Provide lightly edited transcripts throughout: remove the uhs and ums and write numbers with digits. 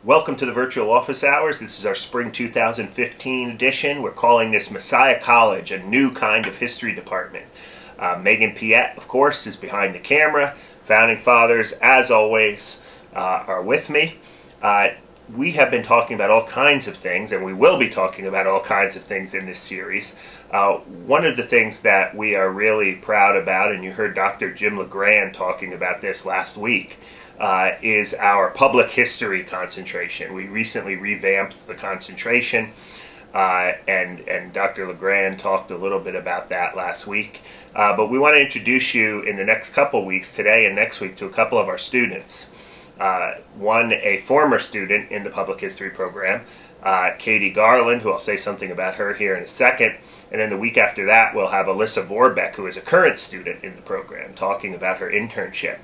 Welcome to the virtual office hours. This is our spring 2015 edition. We're calling this Messiah College, a new kind of history department. Megan Piet, of course, is behind the camera. Founding fathers, as always, are with me. We have been talking about all kinds of things, and we will be talking about all kinds of things in this series. One of the things that we are really proud about, and you heard Dr. Jim LeGrand talking about this last week, is our public history concentration. We recently revamped the concentration, and Dr. LeGrand talked a little bit about that last week. But we want to introduce you in the next couple weeks, today and next week, to a couple of our students. One, a former student in the public history program, Katie Garland, who I'll say something about her here in a second. And then the week after that, we'll have Alyssa Vorbeck, who is a current student in the program, talking about her internship.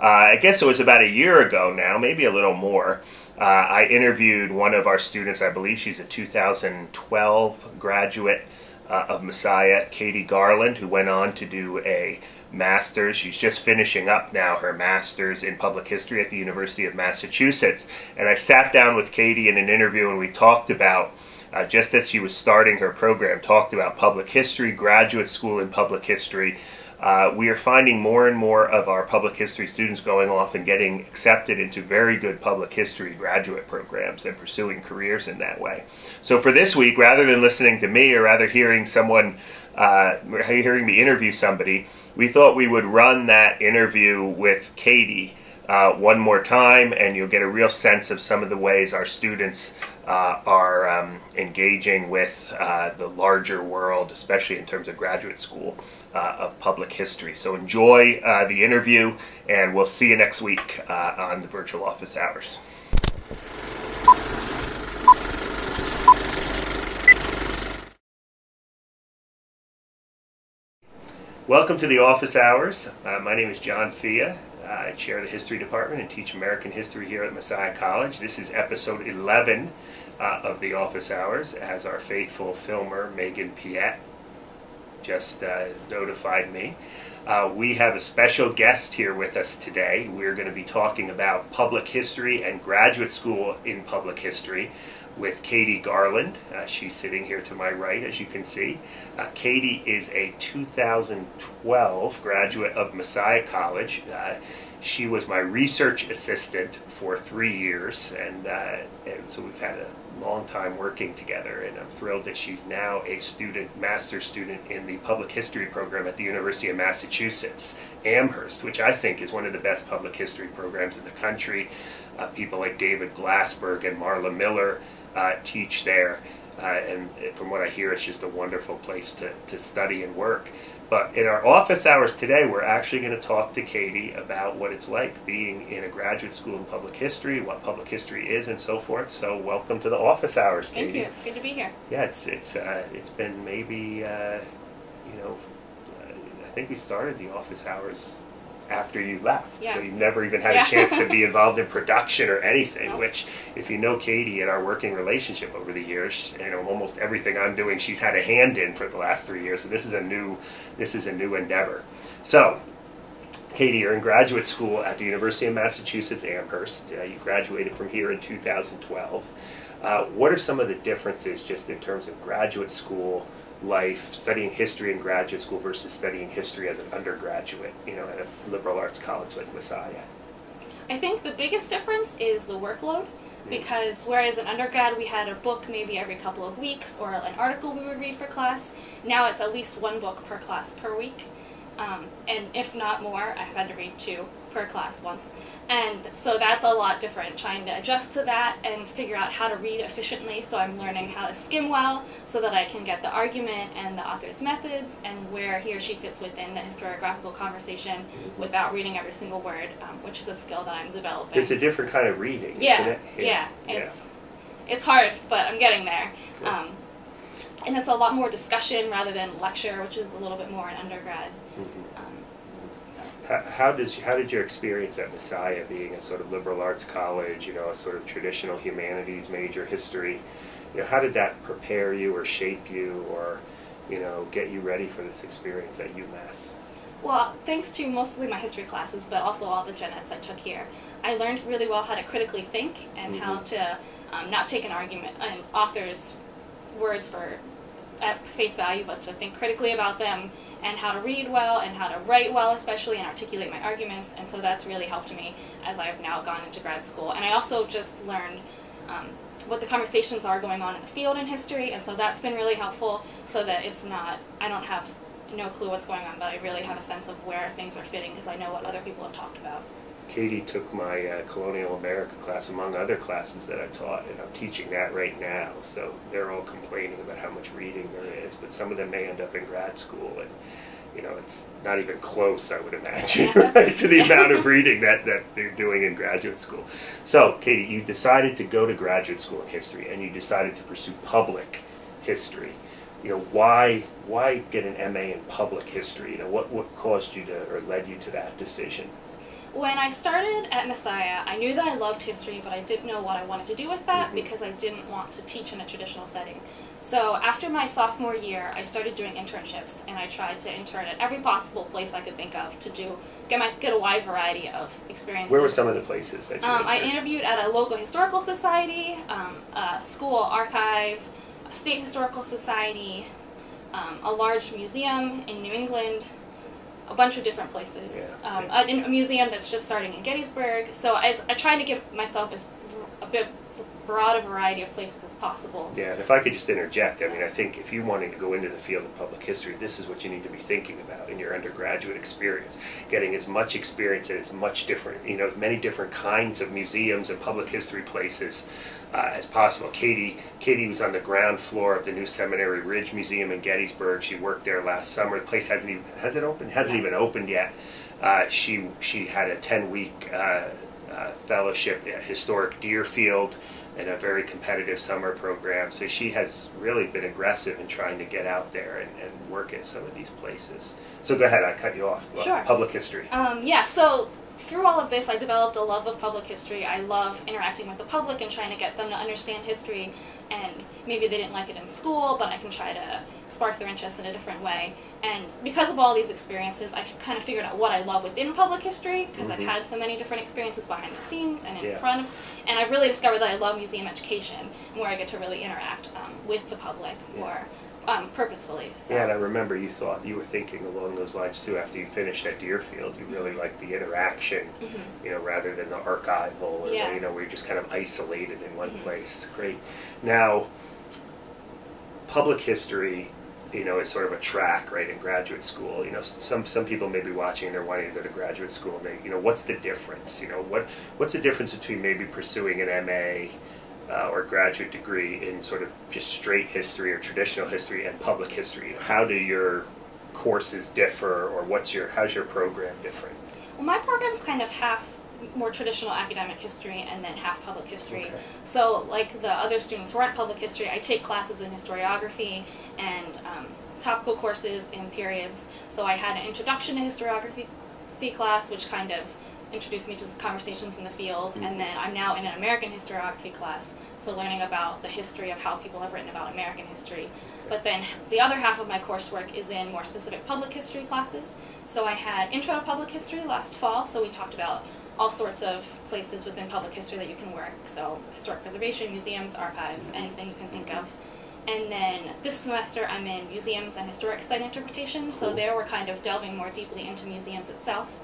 I guess it was about a year ago now, maybe a little more. I interviewed one of our students. I believe she's a 2012 graduate of Messiah, Katie Garland, who went on to do a master's. She's just finishing up now her master's in public history at the University of Massachusetts. And I sat down with Katie in an interview and we talked about, just as she was starting her program, talked about public history, graduate school in public history. We are finding more and more of our public history students going off and getting accepted into very good public history graduate programs and pursuing careers in that way. So for this week, rather than listening to me or rather hearing me interview somebody, we thought we would run that interview with Katie one more time, and you'll get a real sense of some of the ways our students are engaging with the larger world, especially in terms of graduate school of public history. So enjoy the interview, and we'll see you next week on the virtual office hours. Welcome to the office hours. My name is John Fia. I chair the history department and teach American history here at Messiah College. This is episode 11 of the office hours, as our faithful filmer Megan Piet just notified me. We have a special guest here with us today. We're going to be talking about public history and graduate school in public history with Katie Garland. She's sitting here to my right, as you can see. Katie is a 2012 graduate of Messiah College. She was my research assistant for 3 years, and so we've had a long time working together, and I'm thrilled that she's now a master's student in the public history program at the University of Massachusetts, Amherst, which I think is one of the best public history programs in the country. People like David Glassberg and Marla Miller teach there, and from what I hear, it's just a wonderful place to study and work. But in our office hours today, we're actually going to talk to Katie about what it's like being in a graduate school in public history, what public history is, and so forth. So welcome to the office hours, Katie. Thank you. It's good to be here. Yeah, it's been maybe I think we started the office hours after you left, yeah. So you've never even had a chance to be involved in production or anything. Nope. Which, if you know Katie and our working relationship over the years, almost everything I'm doing, she's had a hand in for the last 3 years. So this is a new endeavor. So, Katie, you're in graduate school at the University of Massachusetts Amherst. You graduated from here in 2012. What are some of the differences, just in terms of graduate school life, studying history in graduate school versus studying history as an undergraduate, at a liberal arts college like Messiah? I think the biggest difference is the workload, because whereas in undergrad we had a book maybe every couple of weeks, or an article we would read for class, now it's at least one book per class per week, and if not more. I've had to read 2 per class once, and so that's a lot different, trying to adjust to that and figure out how to read efficiently. So I'm learning how to skim well so that I can get the argument and the author's methods and where he or she fits within the historiographical conversation without reading every single word, which is a skill that I'm developing. It's a different kind of reading, yeah, isn't it? Yeah. It's hard, but I'm getting there. And it's a lot more discussion rather than lecture, which is a little bit more in undergrad. How did your experience at Messiah, being a sort of liberal arts college, a sort of traditional humanities major, history, how did that prepare you or shape you or, get you ready for this experience at UMass? Well, thanks to mostly my history classes, but also all the gen eds I took here, I learned really well how to critically think and how to not take an argument, an author's words at face value, but to think critically about them, and how to read well and how to write well, especially, and articulate my arguments. And so that's really helped me as I've now gone into grad school. And I also just learned what the conversations are going on in the field in history, and so that's been really helpful, so that it's not, I don't have no clue what's going on, but I really have a sense of where things are fitting because I know what other people have talked about. Katie took my Colonial America class, among other classes that I taught, and I'm teaching that right now. So they're all complaining about how much reading there is, but some of them may end up in grad school, and you know, it's not even close, I would imagine, right, to the amount of reading that they're doing in graduate school. So, Katie, you decided to go to graduate school in history, and you decided to pursue public history. You know, why get an MA in public history? You know, what caused you to, or led you to that decision? When I started at Messiah, I knew that I loved history, but I didn't know what I wanted to do with that because I didn't want to teach in a traditional setting. So after my sophomore year, I started doing internships, and I tried to intern at every possible place I could think of to get a wide variety of experiences. Where were some of the places that you I interviewed at a local historical society, a school archive, a state historical society, a large museum in New England, a bunch of different places. Yeah. A museum that's just starting in Gettysburg. So I tried to give myself a bit broad a variety of places as possible. Yeah, and if I could just interject, I mean, I think if you wanted to go into the field of public history, this is what you need to be thinking about in your undergraduate experience. Getting as much experience at as much different, you know, many different kinds of museums and public history places as possible. Katie was on the ground floor of the new Seminary Ridge Museum in Gettysburg. She worked there last summer. The place hasn't even opened yet. She had a 10-week fellowship at historic Deerfield and a very competitive summer program. So she has really been aggressive in trying to get out there and work at some of these places. So go ahead, I cut you off. Sure. Public history. Yeah, so through all of this, I developed a love of public history. I love interacting with the public and trying to get them to understand history, and maybe they didn't like it in school, but I can try to spark their interest in a different way. And because of all these experiences, I kind of figured out what I love within public history, because I've had so many different experiences behind the scenes and in front of, and I've really discovered that I love museum education, where I get to really interact with the public more purposefully. So. Yeah, and I remember you were thinking along those lines too after you finished at Deerfield. You really liked the interaction, you know, rather than the archival, or you know, where you're just kind of isolated in one place. Great. Now, public history, you know, is sort of a track, right, in graduate school. You know, some people may be watching and they're wanting to go to graduate school, and they, you know, what's the difference? You know, what's the difference between maybe pursuing an MA or graduate degree in sort of just straight history or traditional history and public history? How do your courses differ, or how's your program different? Well, my program's kind of half more traditional academic history and then half public history. Okay. So like the other students who aren't public history, I take classes in historiography and topical courses in periods. So I had an introduction to historiography class, which kind of introduced me to conversations in the field, and then I'm now in an American historiography class, so learning about the history of how people have written about American history. But then the other half of my coursework is in more specific public history classes. So I had Intro to Public History last fall, so we talked about all sorts of places within public history that you can work, so historic preservation, museums, archives, anything you can think of. And then this semester I'm in museums and historic site interpretation, so there we're kind of delving more deeply into museums itself.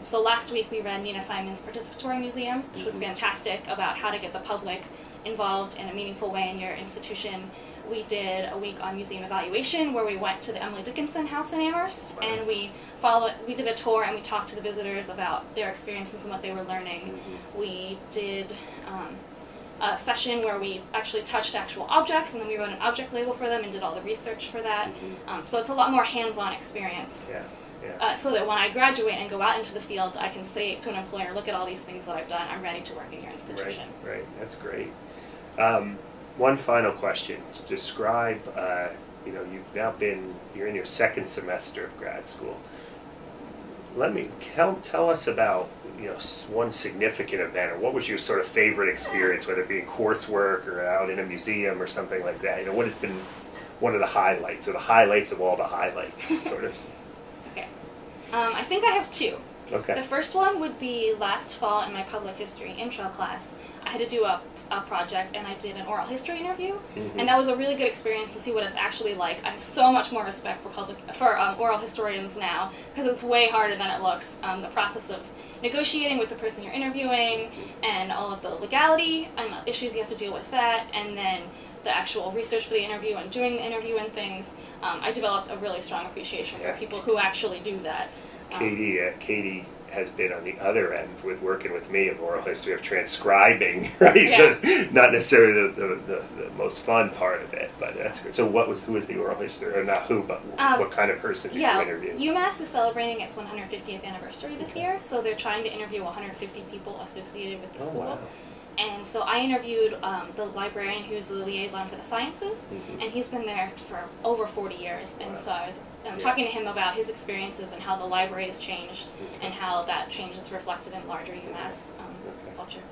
So last week we read Nina Simon's Participatory Museum, which was fantastic, about how to get the public involved in a meaningful way in your institution. We did a week on museum evaluation, where we went to the Emily Dickinson House in Amherst, and we did a tour and we talked to the visitors about their experiences and what they were learning. We did a session where we actually touched actual objects, and then we wrote an object label for them and did all the research for that. So it's a lot more hands-on experience. So that when I graduate and go out into the field, I can say to an employer, look at all these things that I've done, I'm ready to work in your institution. Right, that's great. One final question. Describe, you know, you're in your second semester of grad school. Tell us about, you know, one significant event, or what was your sort of favorite experience, whether it be in coursework or out in a museum or something like that. You know, what has been one of the highlights, or the highlights of all the highlights, sort of? Okay. I think I have two. Okay. The first one would be last fall in my public history intro class. I had to do a project, and I did an oral history interview, and that was a really good experience to see what it's actually like. I have so much more respect for oral historians now, because it's way harder than it looks. The process of negotiating with the person you're interviewing, and all of the legality and issues you have to deal with that, and then the actual research for the interview and doing the interview and things. I developed a really strong appreciation for people who actually do that. Katie has been on the other end with working with me of oral history, of transcribing, right? Yeah. Not necessarily the most fun part of it, but that's good. So who was the oral history, or not who, but what kind of person did you interview? UMass is celebrating its 150th anniversary this year, so they're trying to interview 150 people associated with the school. Wow. And so I interviewed the librarian who's the liaison for the sciences, and he's been there for over 40 years. And so I was talking to him about his experiences and how the library has changed, and how that change is reflected in larger UMass culture.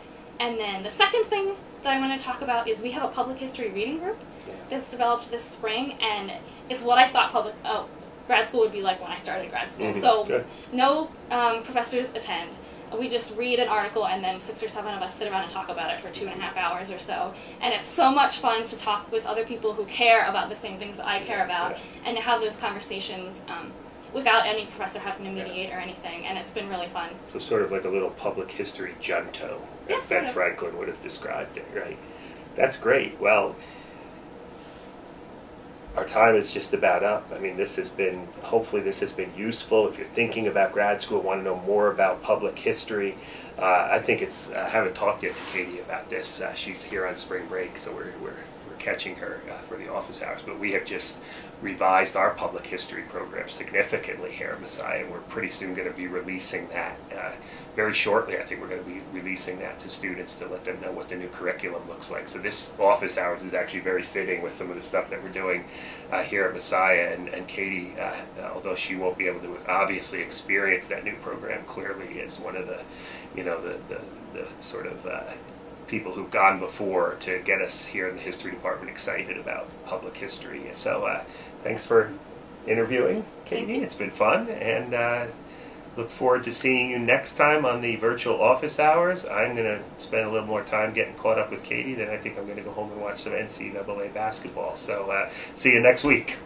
And then the second thing that I want to talk about is we have a public history reading group that's developed this spring, and it's what I thought grad school would be like when I started grad school. So no professors attend. We just read an article, and then 6 or 7 of us sit around and talk about it for 2.5 hours or so. And it's so much fun to talk with other people who care about the same things that I care about, and to have those conversations without any professor having to mediate or anything. And it's been really fun. So sort of like a little public history junto, as Ben Franklin would have described it, right? That's great. Well, our time is just about up. I mean, hopefully this has been useful. If you're thinking about grad school, want to know more about public history, I think I haven't talked yet to Katie about this. She's here on spring break, so we're catching her for the office hours. But we have just revised our public history program significantly here at Messiah, and we're pretty soon going to be releasing that. Very shortly, I think we're going to be releasing that to students to let them know what the new curriculum looks like. So this office hours is actually very fitting with some of the stuff that we're doing here at Messiah. And Katie, although she won't be able to obviously experience that new program, clearly is one of the sort of people who've gone before to get us here in the history department excited about public history. So thanks for interviewing, Katie. It's been fun, and look forward to seeing you next time on the virtual office hours. I'm going to spend a little more time getting caught up with Katie, then I think I'm going to go home and watch some NCAA basketball. So see you next week.